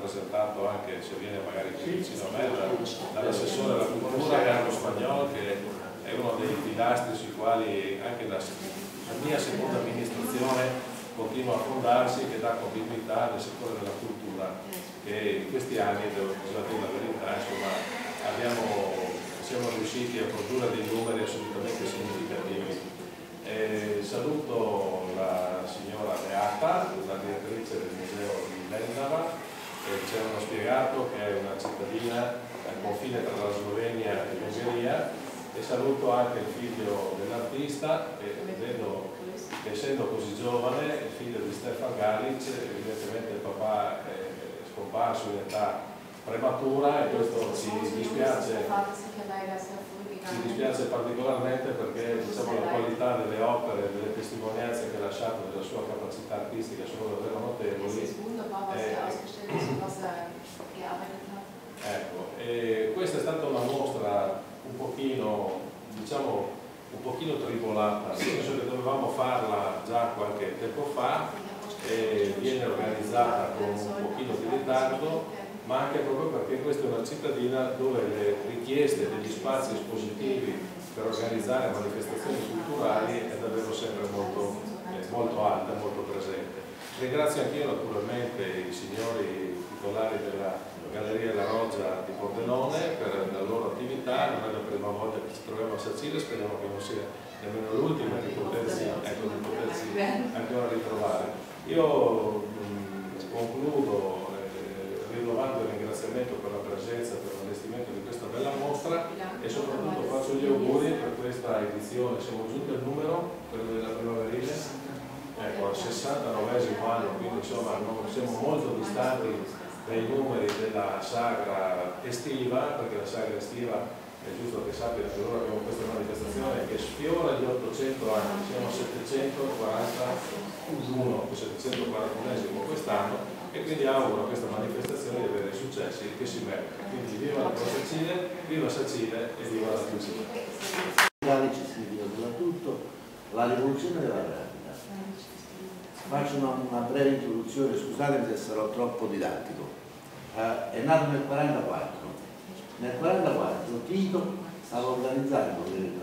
rappresentato anche, se viene magari qui vicino a me, dall'assessore alla cultura Carlo Spagnolo, che è uno dei pilastri sui quali anche la mia seconda amministrazione continua a fondarsi, che dà continuità nel settore della cultura, che in questi anni, devo dire la verità, insomma, siamo riusciti a produrre dei numeri assolutamente significativi. Saluto la signora Beata, la direttrice del museo di Lendava, ci hanno spiegato che è una cittadina al confine tra la Slovenia e l'Ungheria, e saluto anche il figlio dell'artista, che vedo che essendo così giovane, il figlio di Stefan Galic, evidentemente il papà è scomparso in età prematura, e questo ci dispiace particolarmente, perché diciamo, la qualità delle opere, delle testimonianze che ha lasciato della sua capacità artistica sono davvero notevoli. Ecco, e questa è stata una mostra un pochino, diciamo, un pochino tribolata, nel senso che dovevamo farla già qualche tempo fa, e viene organizzata con un pochino di ritardo, ma anche proprio perché questa è una cittadina dove le richieste degli spazi espositivi per organizzare manifestazioni culturali è davvero sempre molto alta, molto presente. Ringrazio anch'io naturalmente i signori titolari della Galleria La Roggia di Pordenone per la loro attività. Non è la prima volta che ci troviamo a Sacile, speriamo che non sia nemmeno l'ultima di potersi ancora ritrovare. Io concludo rinnovando il ringraziamento per la presenza, per l'allestimento di questa bella mostra, e soprattutto faccio gli auguri per questa edizione. Siamo giunti al numero, quello della primaverile, ecco, al 69esimo anno, quindi insomma non siamo molto distanti dai numeri della sagra estiva, perché la sagra estiva è giusto che sappiano che ora abbiamo questa manifestazione che sfiora gli 800 anni, siamo a 741 quest'anno, e quindi auguro a questa manifestazione di avere successi che si meritano. Quindi viva la Sacile, viva Sacile e viva la cultura. Galic significa soprattutto la rivoluzione della grafica. Faccio una breve introduzione, scusatemi se sarò troppo didattico. È nato nel 1944. Nel 1944 Tito stava organizzando i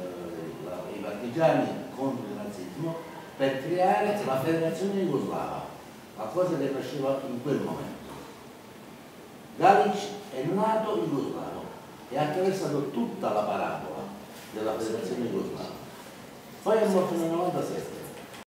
partigiani contro il nazismo per creare la Federazione Jugoslava, la cosa che nasceva in quel momento. Galic è nato jugoslavo e ha attraversato tutta la parabola della Federazione Jugoslava. Poi è morto nel 1997.